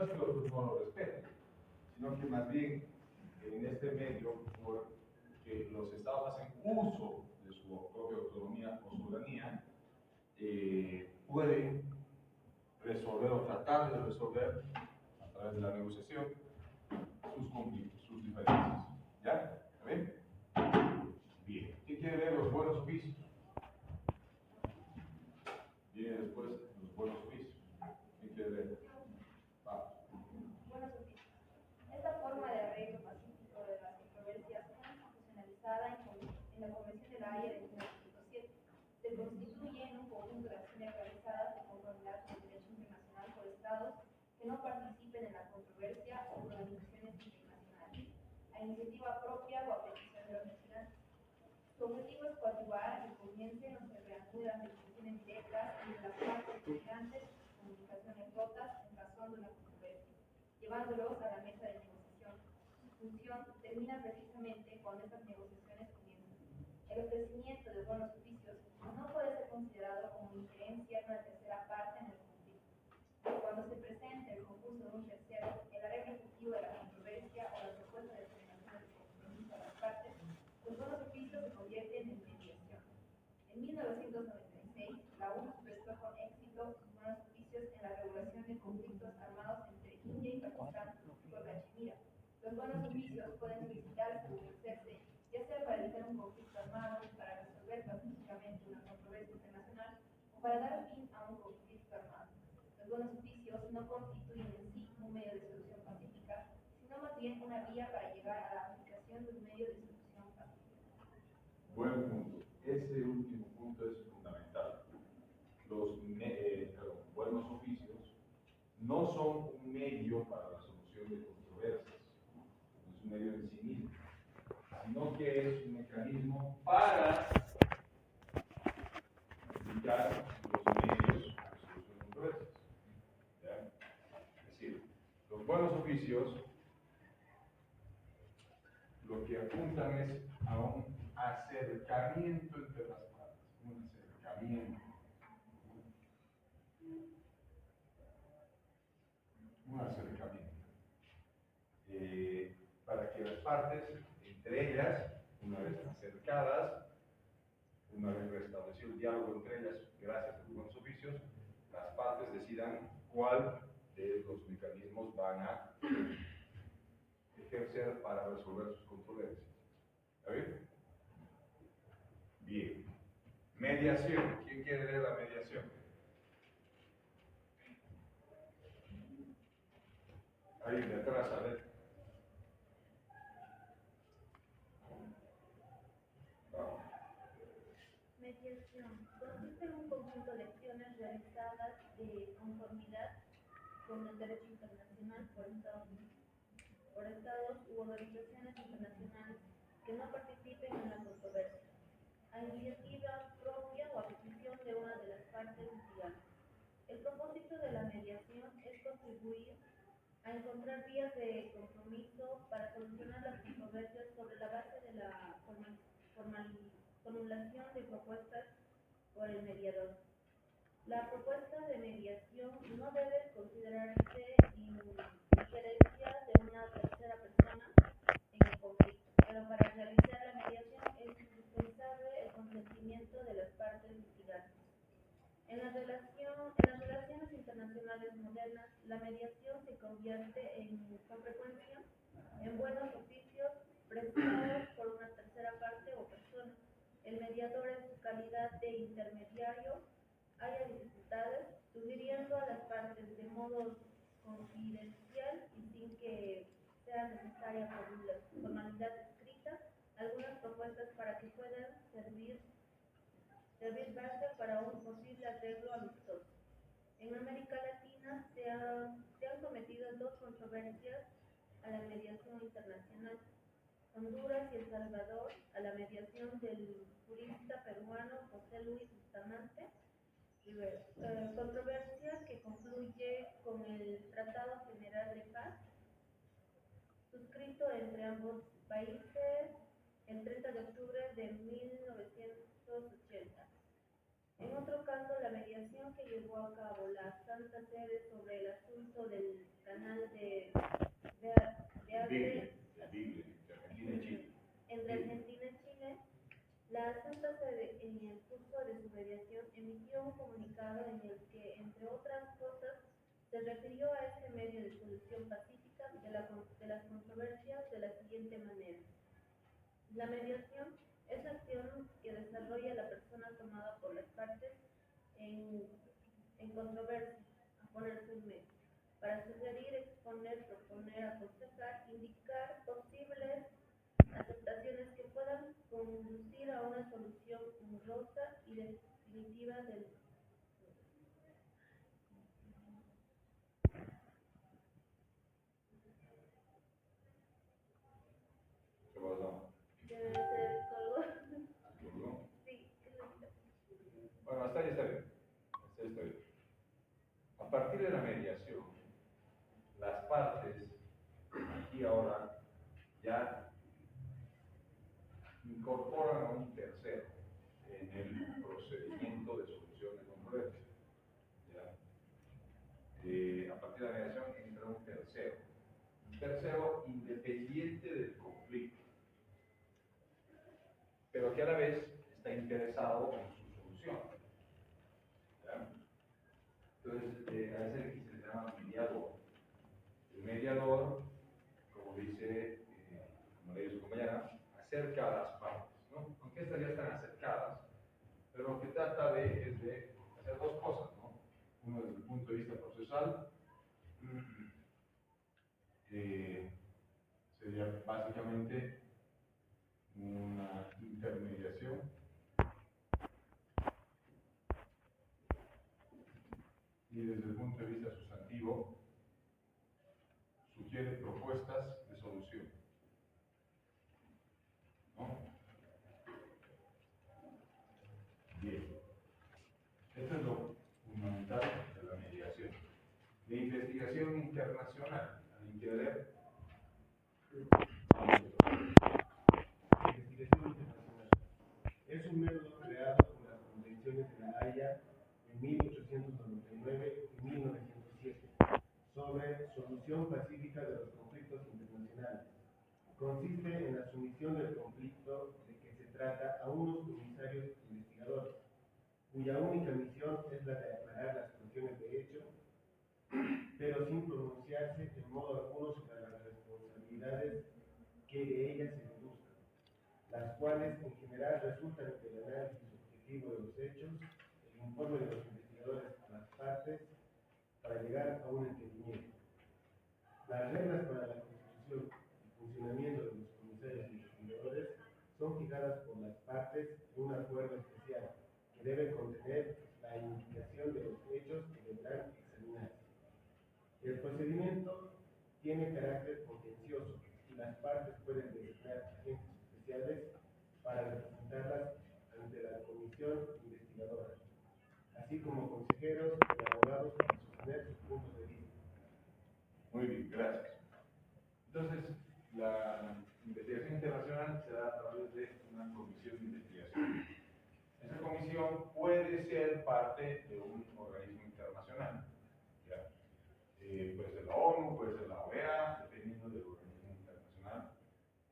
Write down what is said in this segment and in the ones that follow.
no es que los otros no lo respeten, sino que más bien en este medio, porque los estados hacen uso de su propia autonomía o soberanía, pueden resolver o tratar de resolver a través de la negociación sus conflictos, sus diferencias. ¿Ya? ¿Está bien? Bien. ¿Quién quiere ver los buenos oficios? Viene después los buenos oficios. ¿Quién quiere ver? Va. Buenos oficios. Esta forma de arreglo pacífico de las controversias institucionalizada en la Convención de la Haya de 1907 se constituye en un conjunto de acciones realizadas en conformidad con el derecho internacional por estados que no participen en la controversia o organizaciones internacionales, a iniciativa propia o a petición de los litigantes. Su objetivo es coadyuvar que comiencen o se reanuden las discusiones directas entre las partes litigantes y comunicaciones rotas en razón de una controversia, llevándolos a la mesa de negociación. Su función termina precisamente cuando estas negociaciones comienzan. El ofrecimiento de buenos oficios no puede ser considerado como injerencia de una tercera parte en el conflicto. Cuando se presente el concurso de un tercero, el arreglo efectivo de la controversia o la propuesta de terminación del compromiso a las partes, los buenos oficios se convierten en mediación. En 1996, la ONU prestó con éxito sus buenos oficios en la regulación de conflictos armados entre India y Pakistán por Cachemira. Los buenos oficios pueden solicitarse o ejercerse, ya sea para evitar un conflicto armado, para resolver pacíficamente una controversia internacional o para dar fin a un conflicto armado. Los buenos oficios no constituyen en sí un medio de solución pacífica, sino más bien una vía para llegar a la aplicación de un medio de solución pacífica. Buen punto. Ese último punto es fundamental. Los buenos oficios no son un medio para la solución de controversias, no es un medio en sí mismo, sino que es un mecanismo para aplicar los medios a la solución de controversias. ¿Ya? Es decir, los buenos oficios lo que apuntan es a un acercamiento entre las partes, un acercamiento. Un acercamiento. Para que las partes, entre ellas, una vez acercadas, una vez restablecido el diálogo entre ellas, gracias a los buenos oficios, las partes decidan cuál de los mecanismos van a ejercer para resolver sus controversias. ¿Está bien? Bien. Mediación. ¿Quién quiere leer la mediación? Ahí de atrás, a ver. Vamos. Mediación consiste en un conjunto de acciones realizadas de conformidad con el derecho internacional por estados u organizaciones internacionales que no participen en la controversia, a iniciativa propia o a petición de una de las partes litigantes. El propósito de la mediación es contribuir a encontrar vías de compromiso para solucionar las controversias sobre la base de la formulación de propuestas por el mediador. La propuesta de mediación no debe considerarse injerencia de una tercera persona en el conflicto, pero para realizar la mediación es indispensable el consentimiento de las partes litigantes. En las relaciones internacionales modernas, la mediación se convierte con frecuencia en buenos oficios prestados por una tercera parte o persona. El mediador, en su calidad de intermediario, haya dificultades, sugiriendo a las partes de modo confidencial y sin que sea necesaria formalidad escrita algunas propuestas para que puedan servir base para un posible arreglo amistoso. En América Latina se han sometido dos controversias a la mediación internacional: Honduras y El Salvador a la mediación del jurista peruano José Luis Bustamante Rivera, controversia que concluye con el Tratado General de Paz suscrito entre ambos países el 30 de octubre de 1980. En otro caso, la mediación que llevó a cabo la Santa Sede sobre el asunto del Canal Bible, la Biblia, de Argentina y Chile. entre Argentina y Chile, la Santa Sede, en el curso de su mediación, emitió un comunicado en el que, entre otras cosas, se refirió a este medio de solución pacífica de las controversias de la siguiente manera. La mediación es la acción que desarrolla la persona tomada por las partes en controversia, a ponerse en medio, para sugerir, exponer, proponer, aconsejar, indicar posibles aceptaciones que puedan conducir a una solución honrosa y definitiva del ¿Qué pasó? se colgó. ¿Colgó? Sí, ¿qué es lo que- Bueno, hasta ahí está bien. Hasta ahí está bien. A partir de la mediación, las partes, aquí ahora, ya incorporan a un tercero en el procedimiento de solución de controversia. ¿Ya? A partir de la mediación entra un tercero independiente del conflicto, pero que a la vez está interesado en su solución. ¿Ya? Entonces, a ese se le llama mediador. El mediador, como como le dice su compañera, acerca a las partes, ¿no? Aunque estas ya están acercadas, pero lo que trata es de hacer dos cosas, ¿no? Uno desde el punto de vista procesal, sería básicamente una intermediación, y desde el punto de vista sustantivo sugiere propuestas de solución, ¿no? Bien, esto es lo fundamental de la mediación. De investigación internacional, ¿alguien quiere leer? Investigación internacional. Es un método creado por las convenciones de La Haya en 1899 y 1907 sobre solución pacífica de los conflictos internacionales. Consiste en la sumisión del conflicto de que se trata a unos comisarios investigadores, cuya única misión es la de aclarar las cuestiones de hecho, pero sin pronunciarse en modo alguno sobre las responsabilidades que de ellas se deduzcan, las cuales en general resultan del análisis objetivo de los hechos, el informe de los investigadores a las partes, para llegar a un entendimiento. Las reglas para la constitución y funcionamiento de los comisarios investigadores son fijadas por las partes en un acuerdo especial que debe contener la indicación de los hechos que deberán examinarse. El procedimiento tiene carácter contencioso y las partes pueden designar agentes especiales para representarlas ante la comisión investigadora, así como consejeros y abogados para sostener sus puntos de vista. Muy bien, gracias. Entonces, la investigación internacional se da a través de una comisión de investigación. Esa comisión puede ser parte de un organismo internacional, ¿ya? Puede ser la ONU, puede ser la OEA, dependiendo del organismo internacional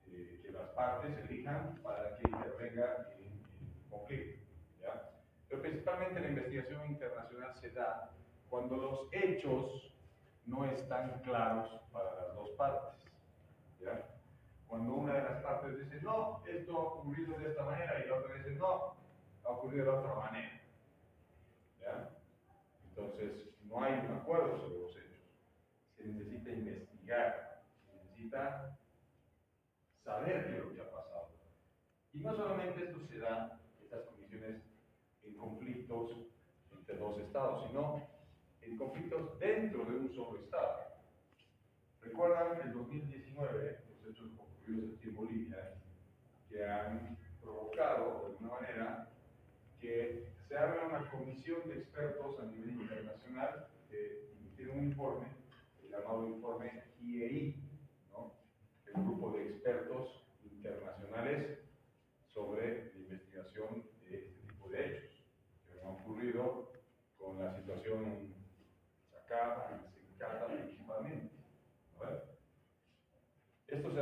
que las partes elijan para que intervenga en el conflicto, ¿ya? Pero principalmente la investigación internacional se da cuando los hechos no están claros para las dos partes, ¿ya? Cuando una de las partes dice, no, esto ha ocurrido de esta manera, y la otra dice, no, ha ocurrido de otra manera, ¿ya? Entonces, no hay un acuerdo sobre los hechos. Se necesita investigar, se necesita saber qué es lo que ha pasado. Y no solamente esto se da, estas comisiones, en conflictos entre dos estados, sino en conflictos dentro de un solo estado. ¿Recuerdan el 2019, los hechos ocurridos aquí en Bolivia, que han provocado, de alguna manera, que se haga una comisión de expertos a nivel internacional que emitiera un informe, el llamado informe GIEI, ¿no? El grupo de expertos internacionales sobre la investigación de este tipo de hechos que han ocurrido con la situación acá, en Cata principalmente,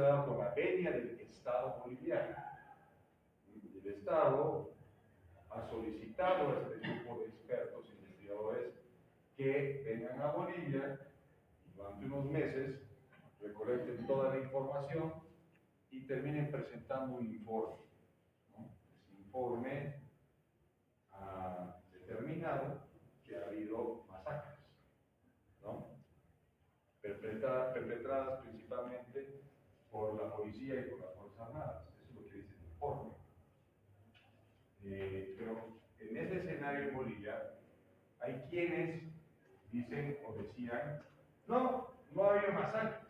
ha dado con la venia del Estado boliviano. El Estado ha solicitado a este grupo de expertos investigadores que vengan a Bolivia y durante unos meses recolecten toda la información y terminen presentando un informe, ¿no? Ese informe ha determinado que ha habido masacres, ¿no? Perpetradas principalmente por la policía y por las Fuerzas Armadas. Eso es lo que dice el informe. Pero en ese escenario en Bolivia hay quienes dicen o decían, no ha habido masacres,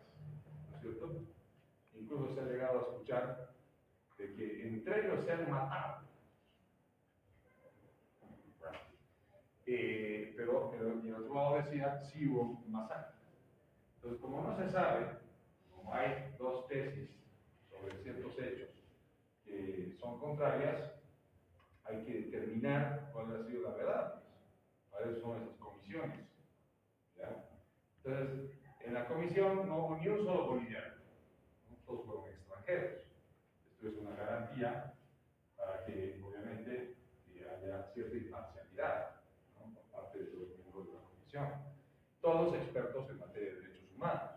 ¿no es cierto? Incluso se ha llegado a escuchar de que entre ellos se han matado. Pero y el otro lado decía, sí hubo masacres. Entonces, como no se sabe, como hay dos tesis sobre ciertos hechos que son contrarias, hay que determinar cuál ha sido la verdad. Para eso son esas comisiones, ¿ya? Entonces, en la comisión no hubo ni un solo boliviano, ¿no? Todos fueron extranjeros. Esto es una garantía para que, obviamente, haya cierta imparcialidad, ¿no? Por parte de los miembros de la comisión. Todos expertos en materia de derechos humanos,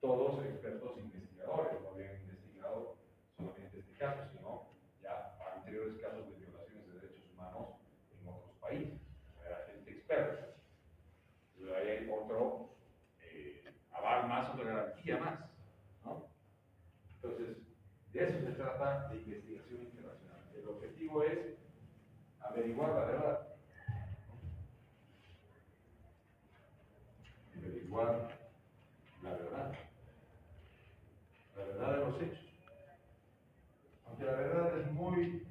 todos expertos investigadores, no habían investigado solamente este caso, sino ya anteriores casos de violaciones de derechos humanos en otros países. Era gente experta. Y ahí hay otro aval más, otra garantía más, ¿no? Entonces, de eso se trata de investigación internacional. El objetivo es averiguar la verdad. Averiguar la verdad. La verdad de los hechos. Aunque la verdad es muy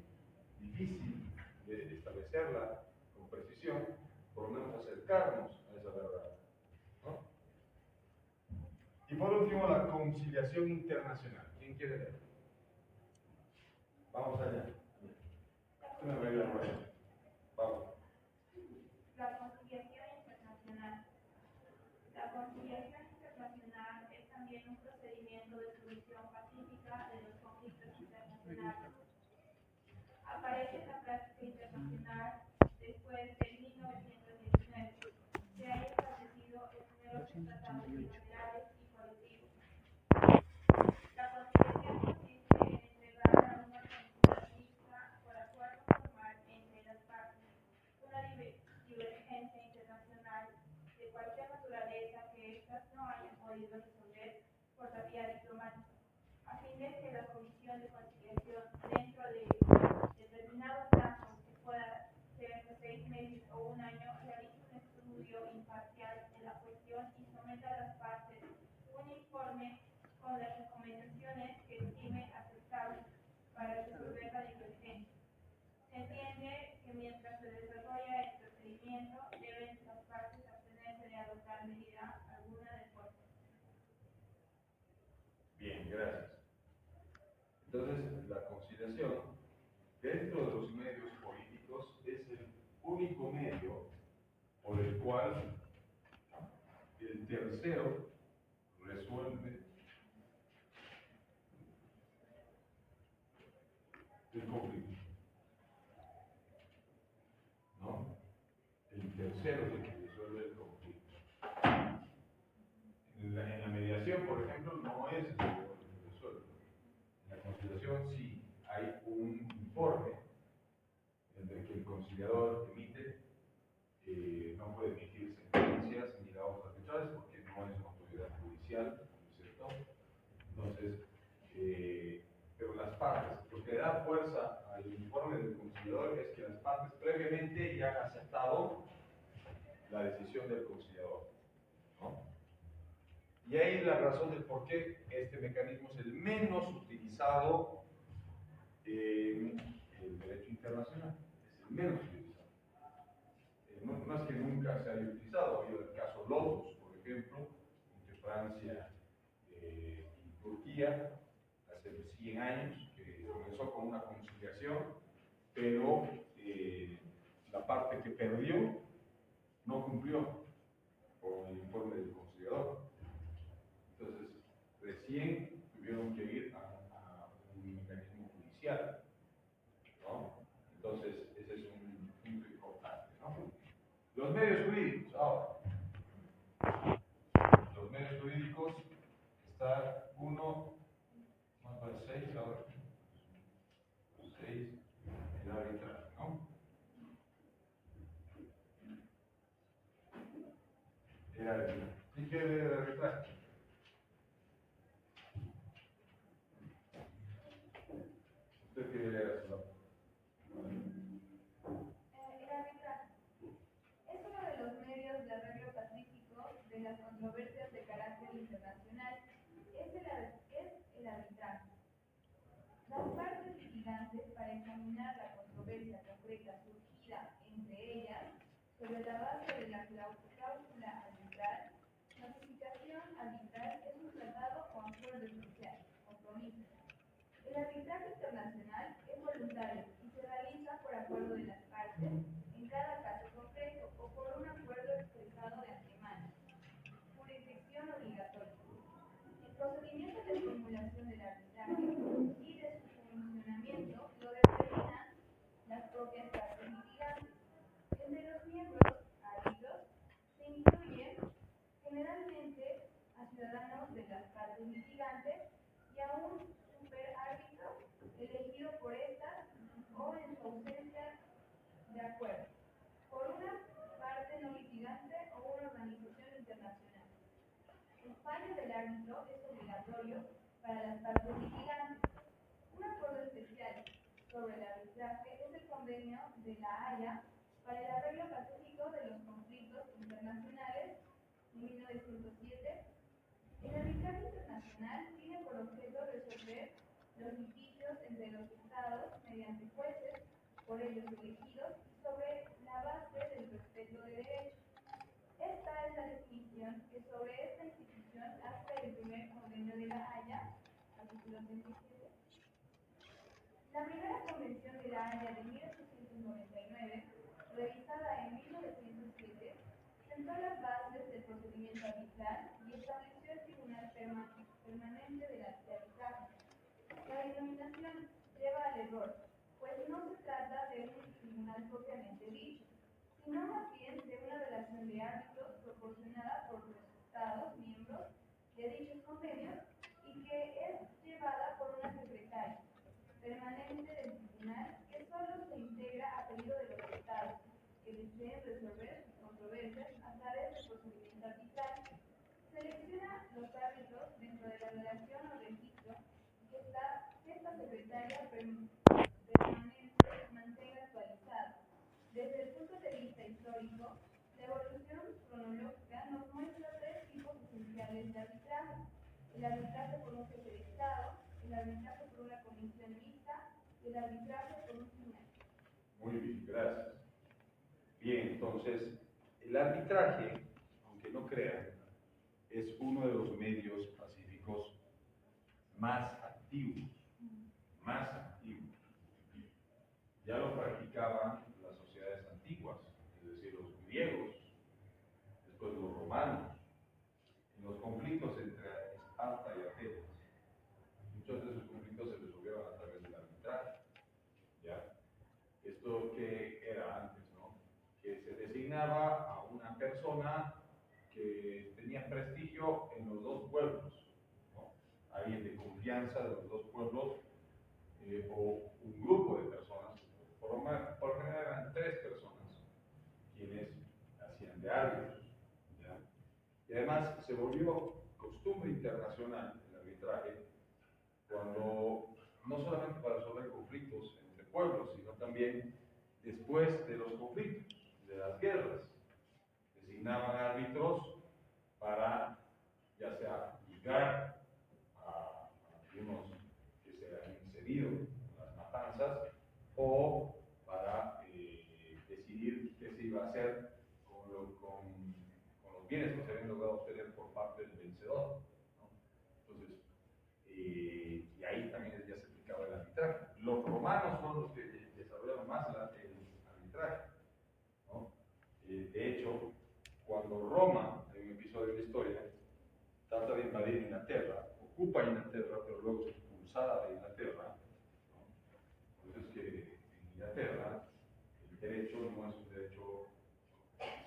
difícil de establecerla con precisión, por lo menos acercarnos a esa verdad, ¿no? Y por último, la conciliación internacional. ¿Quién quiere leer? Vamos allá. Una regla nueva. Vamos. La conciliación internacional. La conciliación internacional es también un procedimiento de solución pacífica de los conflictos internacionales. Aparece en la práctica internacional después de 1919. Se ha establecido en numerosos tratados bilaterales y colectivos. La conciliación consiste en entregar a una comisión mixta por acuerdo formal entre las partes una divergencia internacional de cualquier naturaleza que éstas no hayan podido resolver por la vía diplomática, a fin de que la comisión de conciliación, dentro de determinado plazo que pueda ser de 6 meses o un año, realice un estudio imparcial de la cuestión y someta a las partes un informe con las recomendaciones que estime aceptables para resolver la divergencia. Se entiende que mientras se desarrolla el procedimiento, deben las partes abstenerse de adoptar medida alguna de fuerza. Bien, gracias. Entonces, la conciliación dentro de los medios políticos es el único medio por el cual el tercero resuelve el conflicto, ¿no? El tercero es el que resuelve el conflicto. En la mediación, por ejemplo, no es el que resuelve. En la conciliación sí hay un informe en el que el conciliador emite, no puede emitir sentencias ni laudos arbitrales porque no es una autoridad judicial, ¿no es cierto? Entonces, pero las partes, lo que da fuerza al informe del conciliador es que las partes previamente ya han aceptado la decisión del conciliador, ¿no? Y ahí la razón del por qué este mecanismo es el menos utilizado en el derecho internacional, es el menos utilizado. No es que nunca se haya utilizado, ha habido el caso Lotus, por ejemplo, entre Francia y Turquía, hace 100 años, que comenzó con una conciliación, pero la parte que perdió no cumplió con el informe del conciliador. Entonces, recién Los medios jurídicos, ahora. Los medios jurídicos, está uno, más para 6 ahora. 6, el arbitraje, ¿no? El arbitraje. ¿Y qué es el arbitraje? Usted quiere leer eso, ¿no? El arbitraje es uno de los medios de arreglo pacífico de las controversias de carácter internacional. Es el arbitraje. Las partes litigantes, para examinar la controversia concreta surgida entre ellas, sobre la base de la cláusula arbitral, notificación arbitral es un tratado o acuerdo especial, compromiso. El arbitraje internacional es voluntario y se realiza por acuerdo de las partes, en cada caso concreto o por un acuerdo expresado de antemano. Jurisdicción obligatoria. El procedimiento de formulación del arbitraje y de su funcionamiento lo determinan las propias partes litigantes. Entre los miembros árbitros se incluyen generalmente a ciudadanos de las partes litigantes y a un superárbitro elegido por estas o en su ausencia de acuerdo, por una parte no litigante o una organización internacional. El fallo del árbitro es obligatorio para las partes litigantes. Un acuerdo especial sobre el arbitraje es el convenio de La Haya para el arreglo pacífico de los conflictos internacionales de 1907. El arbitraje internacional tiene por objeto resolver los litigios entre los estados mediante jueces por ellos elegidos sobre la base del respeto de derechos. Esta es la definición que sobre esta institución hace el primer convenio de La Haya, artículo 37. La primera convención de La Haya de 1899, revisada en 1907, sentó las bases del procedimiento arbitral y estableció el Tribunal Permanente de Arbitraje. La denominación lleva al error, pues no se trata de un tribunal propiamente dicho, sino más bien de una relación de árbitros proporcionada por los estados miembros de dichos convenios y que es llevada por una secretaria permanente del tribunal que solo se integra a pedido de los estados que deseen resolver sus controversias a través del procedimiento arbitral. Selecciona los árbitros dentro de la relación o registro que esta secretaria permanente mantenga actualizado. Desde el punto de vista histórico, la evolución cronológica nos muestra tres tipos esenciales de arbitraje: el arbitraje por un jefe de Estado, el arbitraje por una comisión mixta y el arbitraje por un tribunal. Muy bien, gracias. Bien, entonces, el arbitraje, aunque no crean, es uno de los medios pacíficos más activos, más activos. Ya lo practicaban las sociedades antiguas, es decir, los griegos, después los romanos, en los conflictos entre Esparta y Atenas. Muchos de esos conflictos se resolvieron a través del arbitraje. ¿Ya? Esto que era antes, ¿no? Que se designaba a una persona que tenía prestigio en los dos pueblos, ¿no? Alguien de confianza de los dos pueblos, o un grupo de personas, por general eran 3 personas quienes hacían de árbitros, ¿ya? Y además se volvió costumbre internacional el arbitraje cuando, no solamente para resolver conflictos entre pueblos, sino también después de los conflictos, de las guerras. Designaban árbitros para, ya sea juzgar a algunos que se han incendido en las matanzas, o para decidir qué se iba a hacer con los bienes que se habían logrado obtener por parte del vencedor, ¿no? Entonces, y ahí también ya se aplicaba el arbitraje. Los romanos son los que desarrollaron más el arbitraje, ¿no? De hecho, cuando Roma, en un episodio de la historia, trata de invadir Inglaterra, ocupa Inglaterra, pero luego es expulsada de Inglaterra, ¿no? Entonces que en Inglaterra el derecho no es un derecho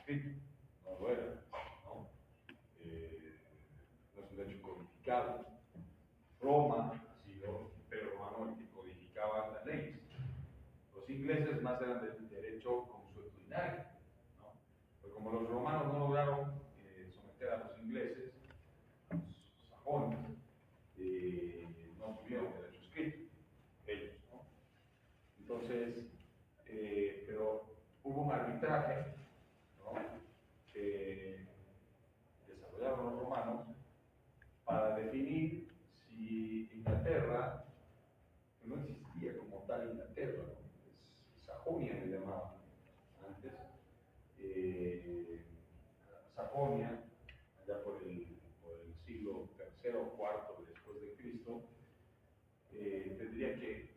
escrito, no lo era, ¿no? No es un derecho codificado. Roma ha sido el imperio romano el que codificaba las leyes. Los ingleses más eran del derecho consuetudinario, ¿no? Pues como los romanos no lograron someter a los ingleses, a los sajones, no tuvieron derecho escrito, ellos, ¿no? Entonces, pero hubo un arbitraje, ¿no? Que desarrollaron los romanos para definir si Inglaterra, que no existía como tal Inglaterra, ¿no? Sajonia le llamaban antes, Sajonia, allá por el siglo III o IV después de Cristo, tendría que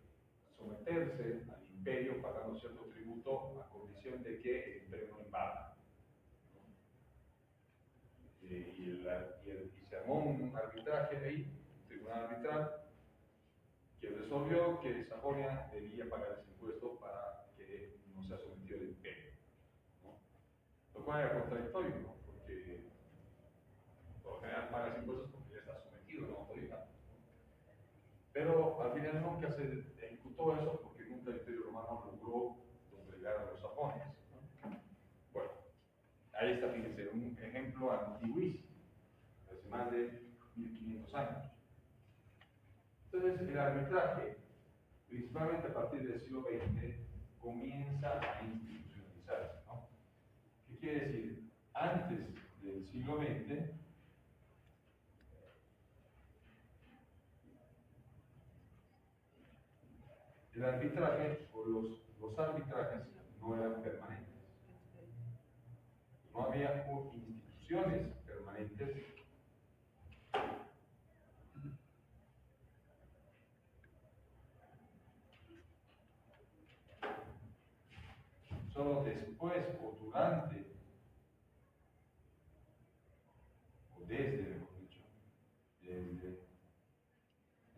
someterse al imperio pagando cierto tributo a condición de que el imperio no invada. Y se armó un arbitraje ahí, un tribunal arbitral, que resolvió que Sajonia debía pagar ese impuesto para que no sea sometido al imperio, ¿no? Lo cual era contradictorio, ¿no? Porque por lo general pagas impuestos porque ya estás sometido a la autoridad. Pero al final nunca se ejecutó eso porque nunca el imperio romano logró doblegar a los sajones, ¿no? Bueno, ahí está, fíjense, un ejemplo antiguísimo, hace más de 1500 años. Entonces, el arbitraje, principalmente a partir del siglo XX, comienza a institucionalizarse, ¿no? ¿Qué quiere decir? Antes del siglo XX, el arbitraje o los arbitrajes no eran permanentes. No había instituciones permanentes solo después o durante o desde, mejor dicho, desde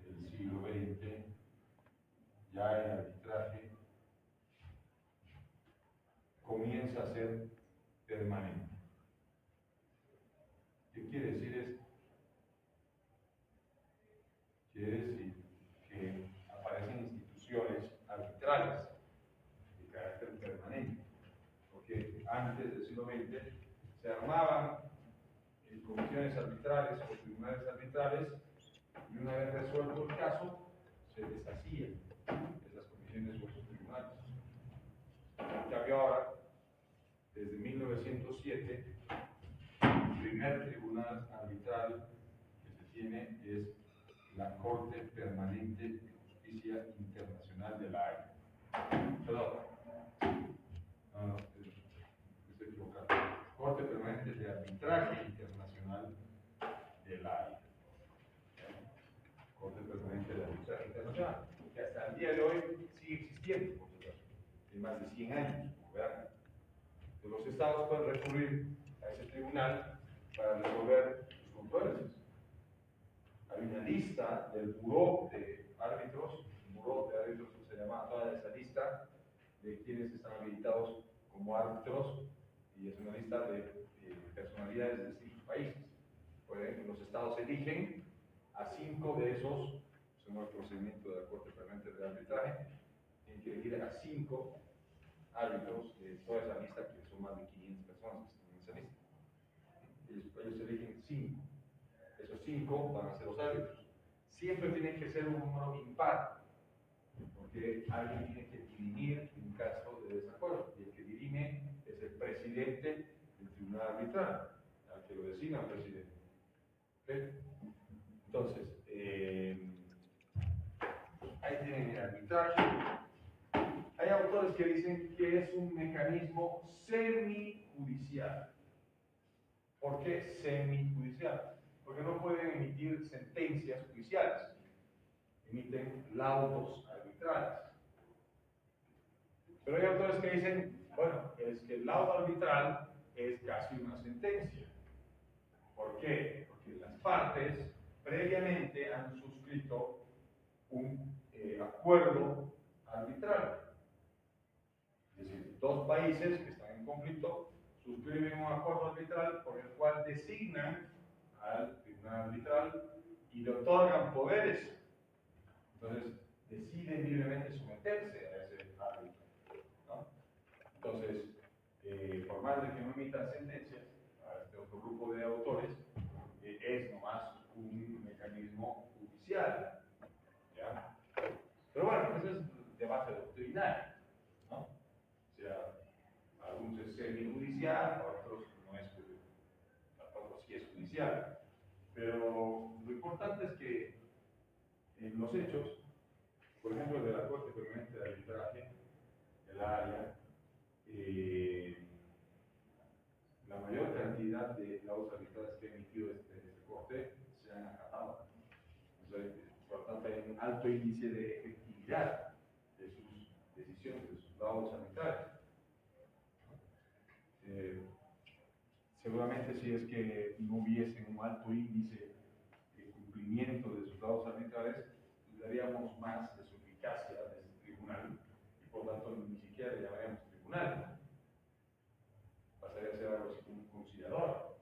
el siglo XX, ya el arbitraje comienza a ser permanente. ¿Qué quiere decir esto? Quiere decir que aparecen instituciones arbitrales de carácter permanente, porque antes del siglo XX se armaban comisiones arbitrales o tribunales arbitrales y una vez resuelto el caso se deshacían esas comisiones o esos tribunales. En cambio ahora, desde 1907, el primer tribunal arbitral que se tiene es la Corte Permanente de Justicia Internacional de la Haya. Perdón. No, estoy equivocado. Corte Permanente de Arbitraje Internacional de la Haya. Corte Permanente de Arbitraje Internacional, que hasta el día de hoy sigue existiendo, por supuesto, de más de 100 años, como verán. Los estados pueden recurrir a ese tribunal para resolver sus controversias. Hay una lista del buró de árbitros, el buró de árbitros se llama toda esa lista de quienes están habilitados como árbitros, y es una lista de personalidades de distintos países. Los estados eligen a 5 de esos, según el procedimiento de la Corte Permanente de Arbitraje, tienen que elegir a 5 árbitros de toda esa lista, que son más de 500 personas que están en esa lista. Ellos eligen 5. Esos 5 van a ser los árbitros. Siempre tiene que ser un número impar, porque alguien tiene que dirimir en caso de desacuerdo, y el que dirime es el presidente del tribunal arbitral, al que lo designa el presidente. ¿Okay? Entonces, ahí tienen el arbitraje. Hay autores que dicen que es un mecanismo semijudicial. ¿Por qué semijudicial? Porque no pueden emitir sentencias judiciales, emiten laudos arbitrales. Pero hay autores que dicen, bueno, es que el laudo arbitral es casi una sentencia. ¿Por qué? Porque las partes previamente han suscrito un acuerdo arbitral. Es decir, 2 países que están en conflicto suscriben un acuerdo arbitral por el cual designan al tribunal arbitral y le otorgan poderes. Entonces, deciden libremente someterse a ese árbitro, ¿no? Entonces, por más de que no emitan sentencias a este otro grupo de autores, es nomás un mecanismo judicial, ¿ya? Pero bueno, ese es debate doctrinario, ¿no? O sea, algunos es semijudicial, otros no es judicial, otros sí es judicial. Pero lo importante es que en los hechos, por ejemplo, el de la Corte Permanente de Arbitraje, el área, la mayor cantidad de laudos arbitrales que ha emitido este Corte se han acatado. Entonces, por lo tanto, hay un alto índice de efectividad de sus decisiones, de sus laudos arbitrales. Seguramente si es que no hubiese un alto índice de cumplimiento de sus laudos arbitrales, dudaríamos más de su eficacia de ese tribunal y por lo tanto ni siquiera le llamaríamos tribunal. Pasaría a ser algo así como un conciliador,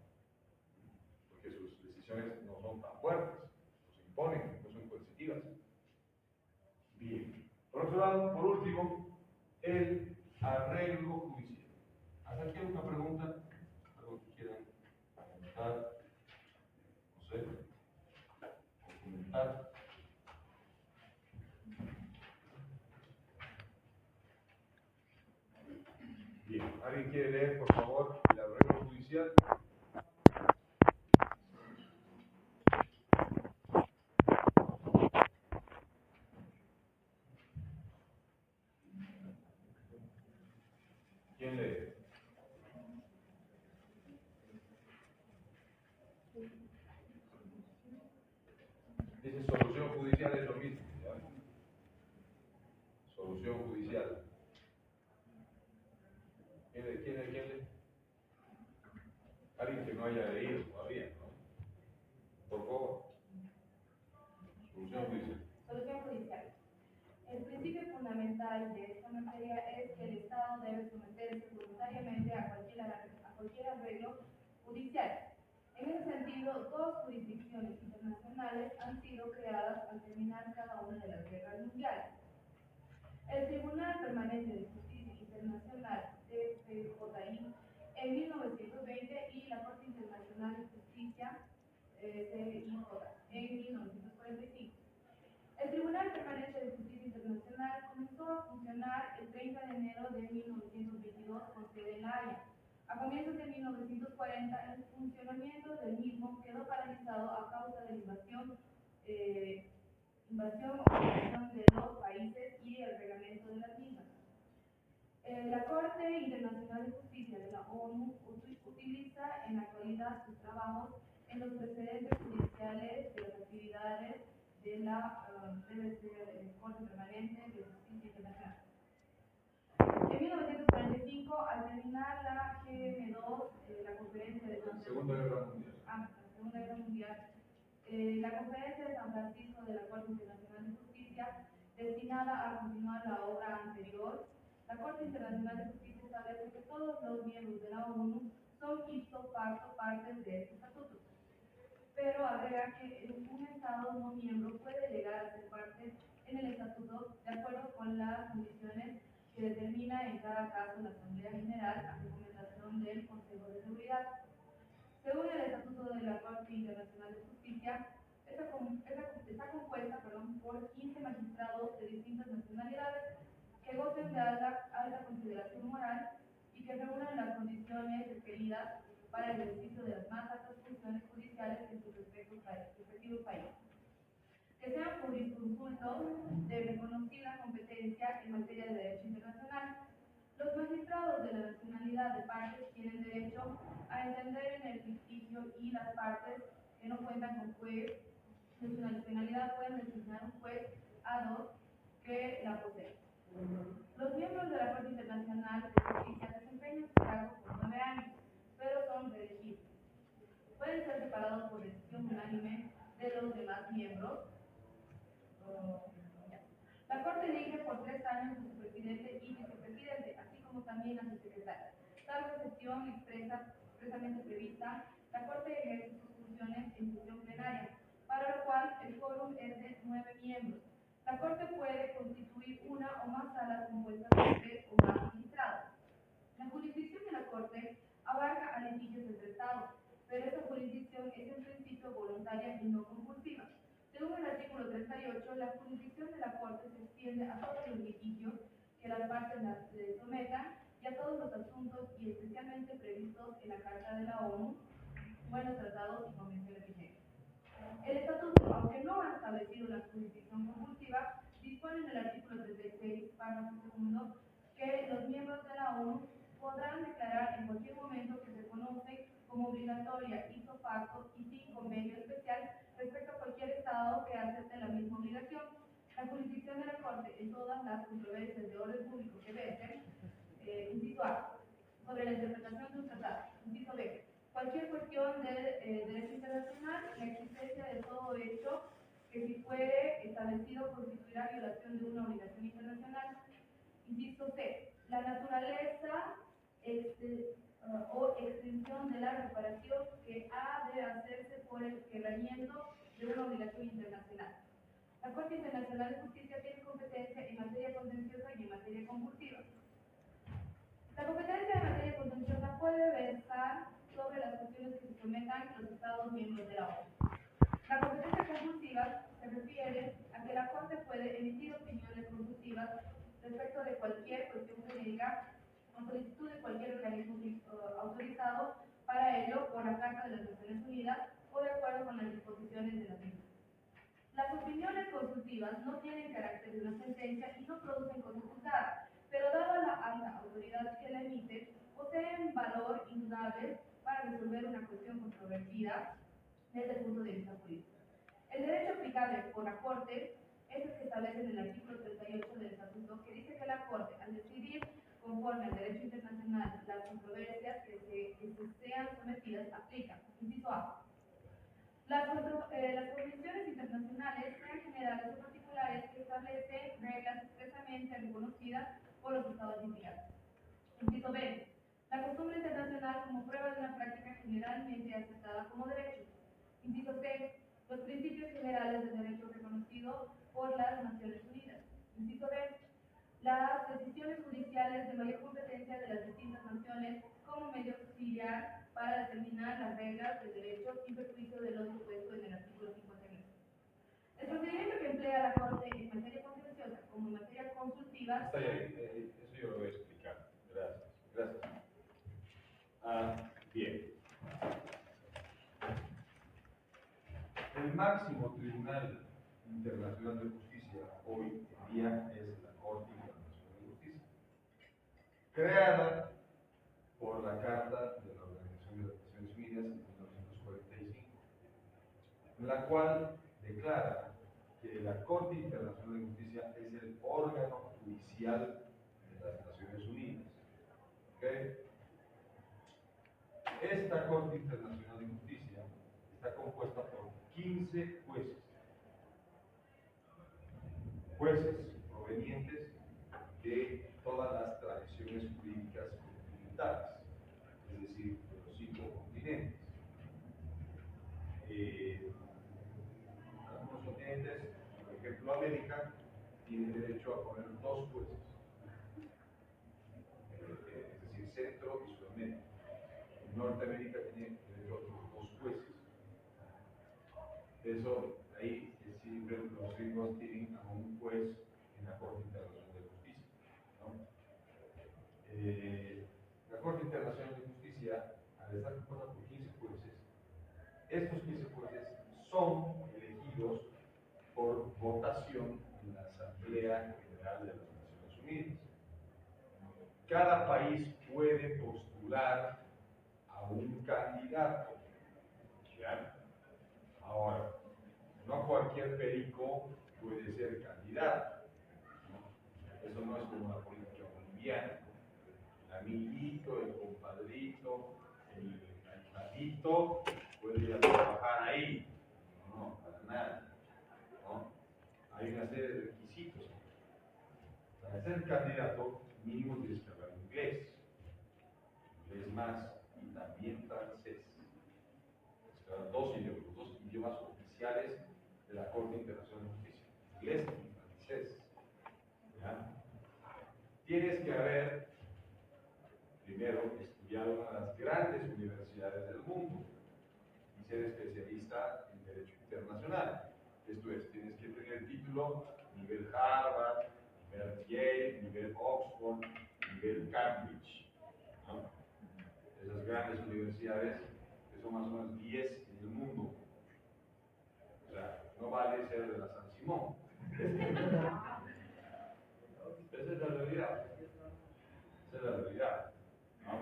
porque sus decisiones no son tan fuertes, no se imponen, no son coercitivas. Bien. Por otro lado, por último, el arreglo judicial. ¿Hasta aquí alguna pregunta? ¿Algo que quieran comentar? No sé. ¿O comentar? Bien. ¿Alguien quiere leer, por favor, el arreglo judicial? ¿Quién lee? Dice solución judicial es lo mismo, ¿ya? Solución judicial. ¿Quién lee? Alguien que no haya leído todavía, ¿no? Por favor. Solución judicial. Solución judicial. El principio fundamental de esta materia es que el Estado debe someterse voluntariamente a cualquier arreglo judicial. En ese sentido, dos jurisdicciones internacionales han sido creadas al terminar cada una de las guerras mundiales. El Tribunal Permanente de Justicia Internacional, TPJI, en 1920 y la Corte Internacional de Justicia, CIJ, en 1945. El Tribunal Permanente de Justicia Internacional comenzó a funcionar el 30 de enero de 1922 con sede en La Haya. A comienzos de 1940, el funcionamiento del mismo quedó paralizado a causa de la invasión o ocupación de los países y el reglamento de las mismas. La Corte Internacional de Justicia de la ONU utiliza en la actualidad sus trabajos en los precedentes judiciales de las actividades de la Corte Permanente de Justicia Internacional. En 1945, al terminar la GM2, la conferencia de San Segunda Guerra Mundial. la Segunda Guerra Mundial, la conferencia de San Francisco de la Corte Internacional de Justicia, destinada a continuar la obra anterior, la Corte Internacional de Justicia establece que todos los miembros de la ONU son ipso facto partes de este estatuto, pero agrega que un Estado no miembro puede llegar a ser parte en el estatuto de acuerdo con las condiciones que determina en cada caso la Asamblea General a recomendación del Consejo de Seguridad. Según el Estatuto de la Corte Internacional de Justicia, está compuesta por 15 magistrados de distintas nacionalidades que gocen de alta consideración moral y que reúnan las condiciones requeridas para el ejercicio de las más altas funciones judiciales en sus respectivos países. Que sean jurisconsultos de reconocida competencia en materia de derecho internacional. Los magistrados de la nacionalidad de partes tienen derecho a entender en el litigio y las partes que no cuentan con juez de su nacionalidad pueden designar un juez ad hoc que la posee. Los miembros de la Corte Internacional de Justicia desempeñan su cargo por 9 años, pero son reelegibles. Pueden ser separados por decisión unánime de los demás miembros. La Corte elige por 3 años a su presidente y vicepresidente, así como también a su secretario. salvo excepción expresamente prevista, la Corte ejerce sus funciones en sesión plenaria, para lo cual el quórum es de 9 miembros. La Corte puede constituir una o más salas compuestas de 3 o más magistrados. La jurisdicción de la Corte abarca a litigios entre Estados, pero esta jurisdicción es en principio voluntaria y no compulsiva. Según el artículo 38, la jurisdicción de la Corte se extiende a todos los litigios que las partes le sometan y a todos los asuntos y especialmente previstos en la Carta de la ONU o en los tratados y convenciones vigentes. El Estatuto, aunque no ha establecido la jurisdicción compulsiva, dispone en el artículo 36, párrafo segundo, que los miembros de la ONU podrán declarar en cualquier momento que se conoce como obligatoria ipso facto y sin convenio especial respecto a cualquier Estado que acepte la misma obligación. La jurisdicción de la Corte en todas las controversias de orden público que versen, inciso A, sobre la interpretación de un tratado, inciso B, cualquier cuestión de derecho internacional, la existencia de todo hecho que si fuere establecido constituirá violación de una obligación internacional. Inciso C, la naturaleza o extensión de la reparación que ha de hacerse por el quebramiento de una obligación internacional. La Corte Internacional de Justicia tiene competencia en materia contenciosa y en materia compulsiva. La competencia en materia contenciosa puede versar sobre las cuestiones que se sometan los Estados miembros de la ONU. La competencia compulsiva se refiere a que la Corte puede emitir opiniones consultivas respecto de cualquier cuestión jurídica o solicitud de cualquier organismo autorizado para ello por la Carta de las Naciones Unidas o de acuerdo con las disposiciones de las mismas. Las opiniones consultivas no tienen carácter de una sentencia y no producen consultada, pero dada la alta autoridad que la emite, poseen valor indudable para resolver una cuestión controvertida desde el punto de vista jurídico. El derecho aplicable por la Corte es el que establece en el artículo 38 del Estatuto, que dice que la Corte, al decidir conforme al derecho internacional las controversias que sean sometidas, aplica. Inciso A. Las convenciones internacionales, sean generales o particulares, que establecen reglas expresamente reconocidas por los Estados integrados. Inciso B. La costumbre internacional como prueba de una práctica generalmente aceptada como derecho. Inciso C. Los principios generales del derecho reconocido por las Naciones Unidas. Inciso D. Las decisiones judiciales de mayor competencia de las distintas naciones como medio auxiliar para determinar las reglas del derecho sin perjuicio de lo dispuesto en el artículo 59. El procedimiento que emplea la Corte en materia contenciosa como en materia consultiva... Está bien, eso yo lo voy a explicar. Gracias. Gracias. Bien. El máximo tribunal internacional de justicia hoy en día es la Corte Internacional de Justicia, creada por la Carta de la Organización de las Naciones Unidas en 1945, en la cual declara que la Corte Internacional de Justicia es el órgano judicial de las Naciones Unidas. ¿Okay? Esta Corte Internacional de Justicia está compuesta por 15 jueces provenientes de todas las tradiciones jurídicas continentales, es decir, de los 5 continentes. Algunos continentes, por ejemplo América, tienen derecho a poner 2 jueces, es decir, Centro y Sudamérica. Norteamérica tiene derecho a otros 2 jueces. Eso, ahí siempre los gringos tienen a un juez en la Corte Internacional de Justicia, ¿no? La Corte Internacional de Justicia, al estar compuesta por 15 jueces, estos 15 jueces son elegidos por votación en la Asamblea General de las Naciones Unidas. Cada país puede postular a un candidato, ¿ya? Ahora, no cualquier perico puede ser candidato, ¿no? Eso no es como la política boliviana. El amiguito, el compadrito, el ahijadito puede ir a trabajar ahí. No, para nada, ¿no? Hay una serie de requisitos. Para ser candidato, mínimo tienes que hablar inglés. más, y también francés. Serán dos idiomas, los dos idiomas oficiales de la Corte Internacional de Justicia, inglés y francés. ¿Ya? Tienes que haber, primero, estudiado en una de las grandes universidades del mundo y ser especialista en Derecho Internacional. Esto es, tienes que tener título nivel Harvard, nivel Yale, nivel Oxford, nivel Cambridge, ¿no? Esas grandes universidades que son más o menos 10 en el mundo. O sea, no vale ser de la San Simón. Esa es la realidad. Esa es la realidad, ¿no?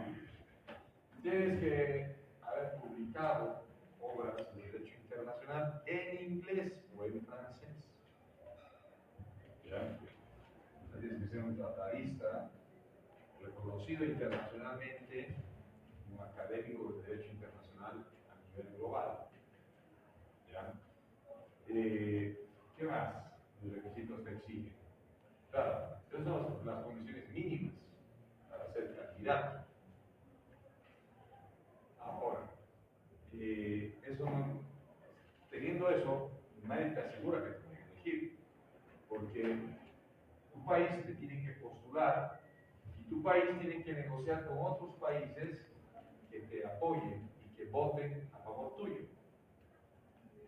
Tienes que haber publicado obras de derecho internacional en inglés o en francés. ¿Ya? Tienes que ser un tratadista reconocido internacionalmente como académico de derecho internacional a nivel global. ¿Ya? ¿Qué más? Los requisitos te exigen. Claro, esas son las condiciones mínimas para ser candidato. Ahora, teniendo eso, nadie te asegura que te van a elegir, porque tu país te tiene que postular y tu país tiene que negociar con otros países que te apoyen y que voten a favor tuyo.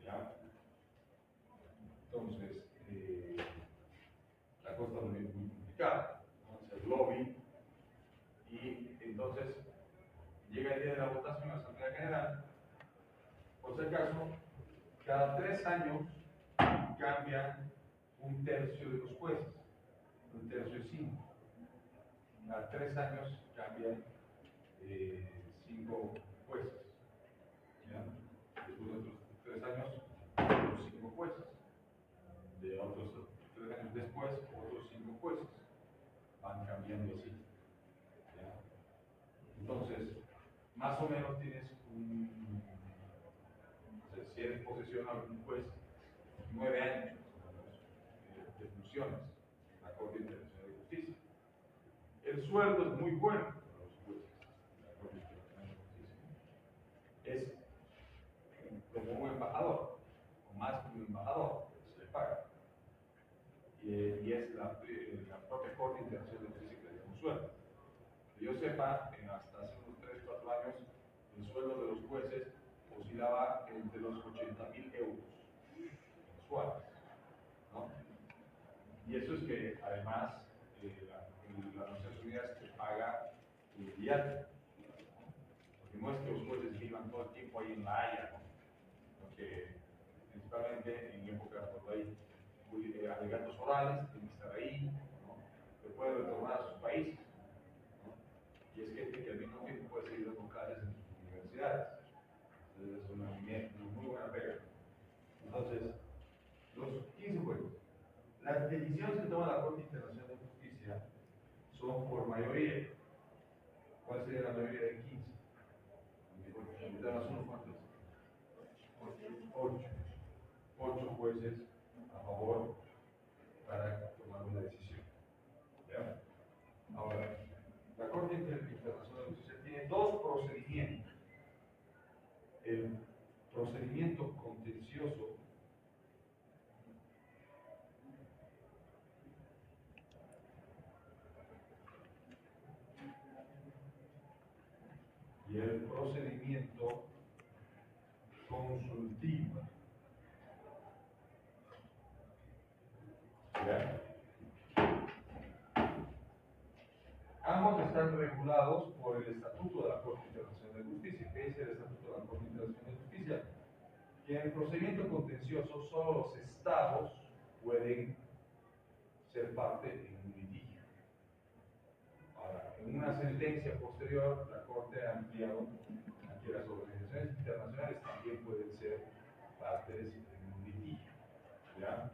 ¿Ya? Entonces, la cosa es muy complicada, ¿no? Hacer lobby, y entonces llega el día de la votación en la Asamblea General. Por si acaso, cada 3 años cambian un tercio de los jueces, un tercio es 5. Cada 3 años cambian 5 jueces. ¿Ya? Después de otros 3 años, otros 5 jueces. De otros 3 años después, otros 5 jueces. Van cambiando así. ¿Ya? Entonces, más o menos tienes si eres posesión a algún juez, 9 años de funciones en la Corte Internacional de Justicia. El sueldo es muy bueno para los jueces de la Corte Internacional de Justicia. Es como un embajador, o más que un embajador, se le paga. Y es la propia Corte Internacional de Justicia que le da un sueldo. Que yo sepa, hasta hace unos 3 o 4 años, el sueldo de los jueces oscilaba entre los 80.000 euros mensuales, ¿no? Y eso es que además las Naciones Unidas te paga tu viaje, porque no es que los jueces vivan todo el tiempo ahí en La Haya, ¿no? Porque principalmente en épocas donde hay alegatos orales, tienen que estar ahí, ¿no? Que pueden retornar a sus países, ¿no? Y es gente que al mismo tiempo puede seguir dando clases en sus universidades. Entonces es una muy buena pega. Entonces, los 15 jueces. Las decisiones que toma la Corte Internacional de Justicia son por mayoría. ¿Cuál sería la mayoría de 15? ¿Unos cuántos? 8. 8 jueces a favor para tomar una decisión. ¿Ya? Ahora, la Corte Internacional de Justicia tiene 2 procedimientos. El procedimiento contencioso y el procedimiento consultivo. ¿Ya? Ambos están regulados por el Estatuto de la Corte Internacional de Justicia. ¿Qué es el Estatuto de la Corte Internacional de Justicia? Que en el procedimiento contencioso solo los estados pueden ser parte en un litigio. Ahora, en una sentencia posterior, la Corte ha ampliado a que las organizaciones internacionales también pueden ser partes en un litigio. ¿Ya?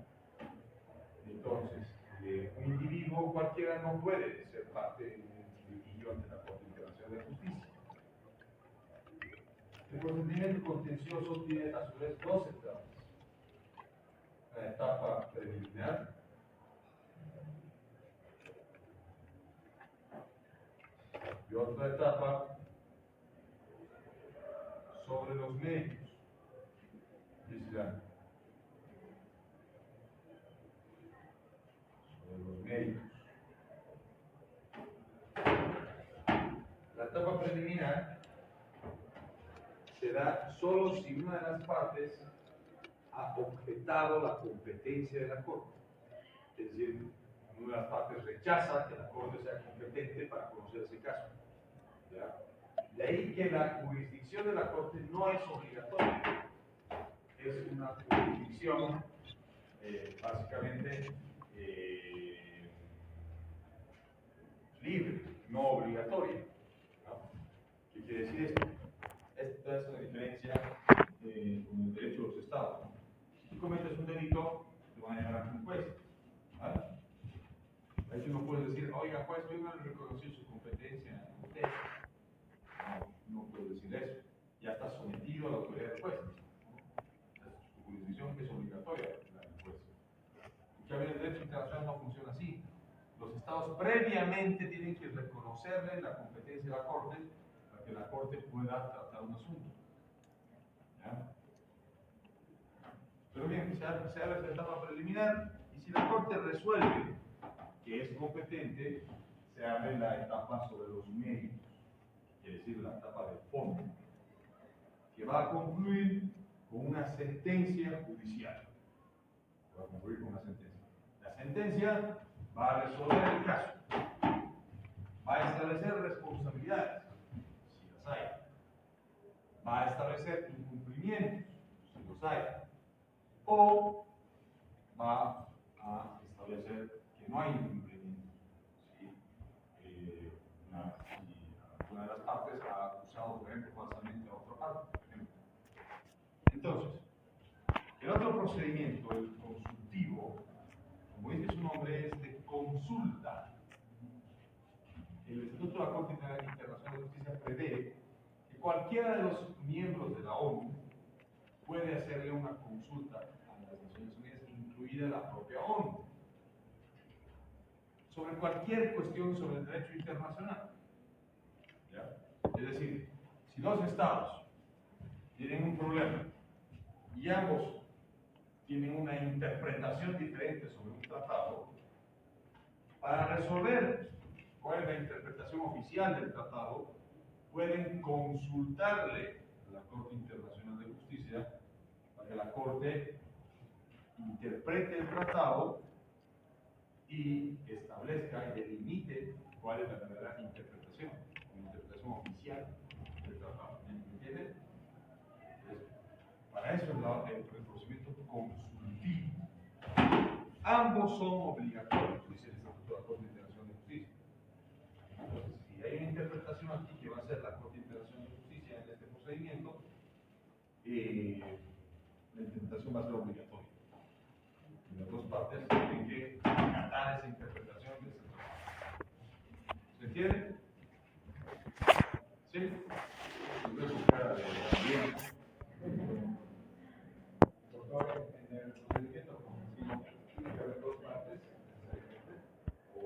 Entonces, un individuo cualquiera no puede ser parte en un litigio ante la Corte Internacional de Justicia. El procedimiento contencioso tiene a su vez 2 etapas. La etapa preliminar y otra etapa dice sobre los medios. La etapa preliminar se da solo si una de las partes ha objetado la competencia de la Corte. Es decir, una de las partes rechaza que la Corte sea competente para conocer ese caso. ¿Ya? De ahí que la jurisdicción de la Corte no es obligatoria. Es una jurisdicción básicamente libre, no obligatoria. ¿No? ¿Qué quiere decir esto? Esta es una diferencia con el derecho de los estados. Si tú cometes un delito, te van a llevar a un juez. ¿Vale? Ahí tú no puedes decir, oiga, juez, yo no le reconocí su competencia en usted. No puedes decir eso. Ya está sometido a la autoridad del juez. Su jurisdicción es obligatoria, la del juez. En cambio, el derecho internacional no funciona así. Los estados previamente tienen que reconocerle la competencia de la Corte para que la Corte pueda tratar un asunto. ¿Ya? Pero bien, se abre esta etapa preliminar y si la Corte resuelve que es competente, se abre la etapa sobre los medios, quiere decir la etapa de fondo, que va a concluir con una sentencia judicial. Va a concluir con una sentencia. La sentencia va a resolver el caso, va a establecer responsabilidades, si las hay, va a establecer incumplimientos, si los hay, o va a establecer que no hay incumplimientos, si una de las partes ha acusado, por ejemplo, falsamente a otra parte. Por ejemplo. Entonces, el otro procedimiento, el consultivo, como dice su nombre, es de consulta. El Estatuto de la Corte Internacional de Justicia prevé que cualquiera de los miembros de la ONU puede hacerle una consulta a las Naciones Unidas, incluida la propia ONU, sobre cualquier cuestión sobre el derecho internacional. ¿Ya? Es decir, si dos estados tienen un problema y ambos tienen una interpretación diferente sobre un tratado, para resolver cuál es la interpretación oficial del tratado, pueden consultarle a la Corte Internacional de Justicia para que la Corte interprete el tratado y establezca y delimite cuál es la verdadera interpretación, la interpretación oficial del tratado. ¿Me entienden? Para eso es el procedimiento consultivo. Ambos son obligatorios, dice el Estatuto de la Corte Internacional de Justicia. Entonces, si hay una interpretación aquí que va a ser la Corte Internacional de Justicia en este procedimiento, la interpretación va a ser obligatoria. Y las dos partes tienen que acatar esa interpretación de ese tratado. ¿Se entiende? ¿Sí? Voy a buscar bien. En el procedimiento conjuntivo tiene que haber dos partes.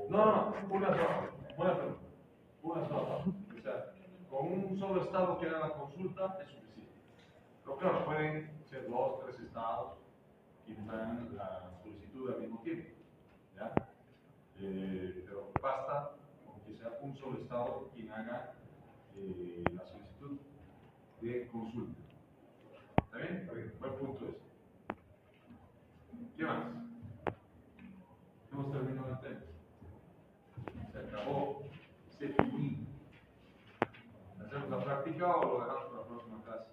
No, una sola. Buena pregunta. Una sola. O sea, con un solo estado que haga la consulta es suficiente. Pero claro, pueden ser dos, tres estados que hagan la solicitud al mismo tiempo. ¿Ya? Pero basta con que sea un solo estado quien haga la solicitud de consulta. ¿Está bien? Está bien. Buen punto ese. ¿Qué más? Hemos terminado el tema. Se acabó. Se finí. ¿Hacemos la práctica o lo dejamos para la próxima clase?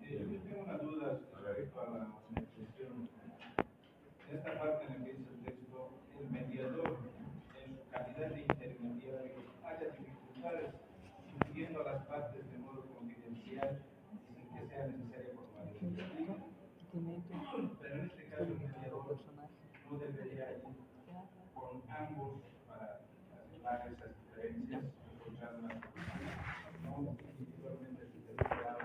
Yo tengo una duda respecto a la expresión. Esta parte en la que dice el texto, el mediador, en su calidad de intermediario, haya dificultades incluyendo a las partes de modo confidencial sin que sea necesaria formalidad. Pero en este caso el mediador no debería ir con ambos para arreglar esas diferencias, encontrar una solución. No, individualmente se debería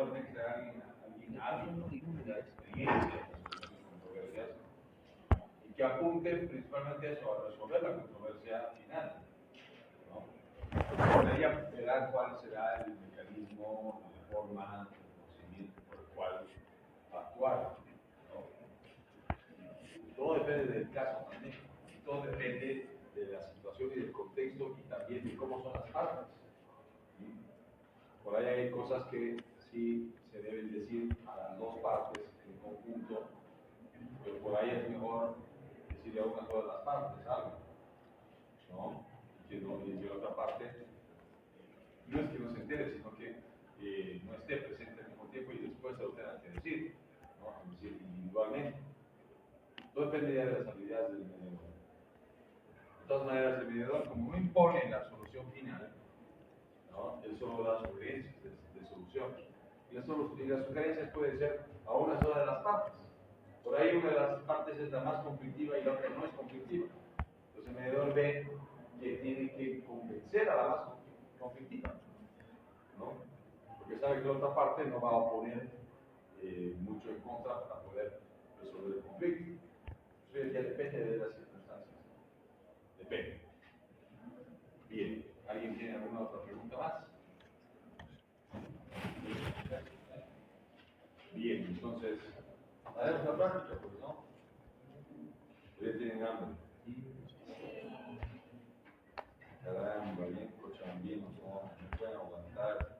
mediador tiene que ser alguien hábil, de experiencia en soluciones de controversias, y que apunte principalmente a eso, a resolver la controversia final, ¿no? Con ella verá cuál será el mecanismo, la forma, el procedimiento por el cual actuar, ¿no? Todo depende del caso también, todo depende de la situación y del contexto y también de cómo son las partes. Por ahí hay cosas que sí se deben decir a las dos partes en conjunto, pero por ahí es mejor decirle a una sola de las partes algo, ¿no? Y que la otra parte no es que no se entere, sino que no esté presente al mismo tiempo y después se lo tenga que decir, ¿no? Es decir, individualmente. Todo depende ya de las habilidades del mediador. De todas maneras, el mediador, como no impone la solución final, ¿no? Él solo da sugerencias de solución. Y las sugerencias pueden ser a una sola de las partes. Por ahí una de las partes es la más conflictiva y la otra no es conflictiva. Entonces el mediador ve que tiene que convencer a la más conflictiva, ¿no? Porque sabe que la otra parte no va a oponer mucho en contra para poder resolver el conflicto. Eso ya depende de las circunstancias. Depende. Bien, ¿alguien tiene alguna otra pregunta más? Bien, entonces, haremos la práctica, pues, ¿no? Ya tienen hambre. Caramba, bien cochambinos, ¿no? No pueden aguantar.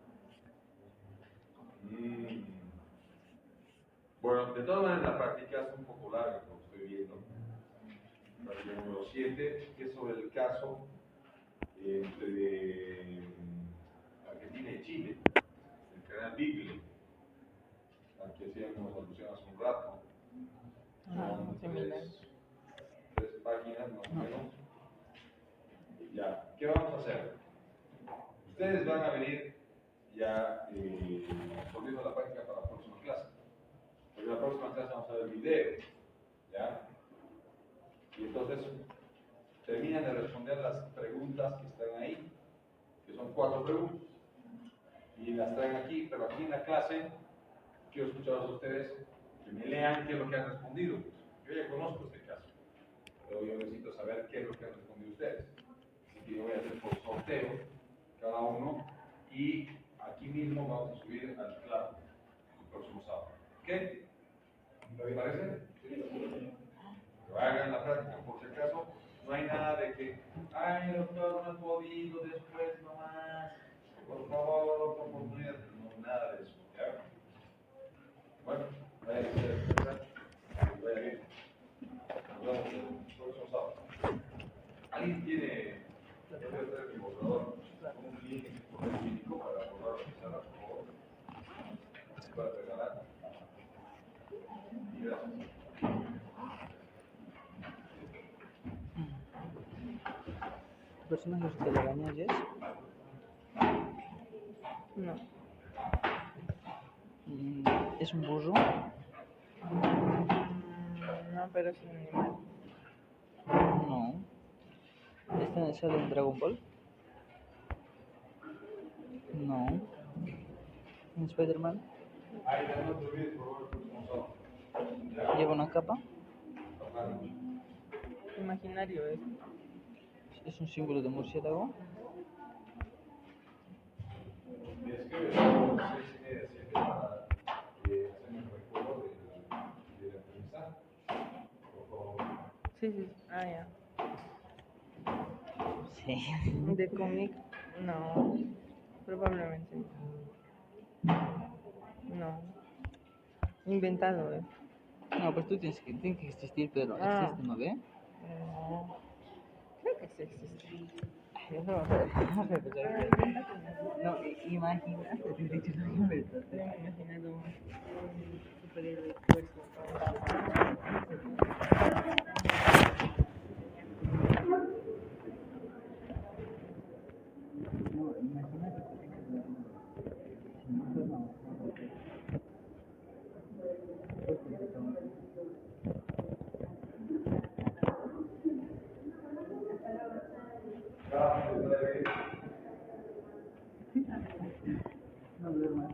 Bueno, de todas maneras, la práctica es un poco larga, como estoy viendo. Práctica número 7, que es sobre el caso entre Argentina y Chile, el canal Beagle, al que hacíamos alusión hace un rato. Son tres páginas más o menos. Ya, ¿qué vamos a hacer? Ustedes van a venir ya volviendo a la práctica para la próxima clase. Porque la próxima clase vamos a ver el video, ¿ya? Y entonces terminan de responder las preguntas que están ahí, que son 4 preguntas. Y las traen aquí, pero aquí en la clase quiero escuchar a ustedes que me lean qué es lo que han respondido. Yo ya conozco este caso, pero yo necesito saber qué es lo que han respondido ustedes. Así que yo voy a hacer por sorteo cada uno y aquí mismo vamos a subir al claro el próximo sábado. ¿Ok? ¿Les parece? Pero hagan la práctica por si acaso. No hay nada de que, ay, doctor, no he podido, después nomás, por favor, otra oportunidad. No, nada de eso. ¿Ya? Bueno, vaya a ser, ¿verdad? Vaya bien. Nos vemos el próximo sábado. ¿Alguien tiene el borrador con un link específico para borrar la pizarra, por favor? ¿Se puede regalar? Y gracias. ¿Personajes que le bañas, Jess? No. ¿Es un burro? No, pero es un animal. No. ¿Está en el sale en Dragon Ball? No. ¿En Spider-Man? Ahí ya no te olvides, por favor, el próximo sábado. ¿Lleva una capa? Imaginario es. ¿Es un símbolo de murciélago? Me escribes a las 6:30, 7 para hacer el recuerdo de la entrevista. Por favor. Sí, sí. Ah, ya. Sí. De cómic, no. Probablemente. No. Inventado, No, pues tú tiene que existir, pero Ah. existe, ¿no ve? No. Creo que sí existe. Ay, no, no, imagínate, te he dicho la verdad. Me he imaginado un superhéroe fuerte. No, imagínate que no. No duermas.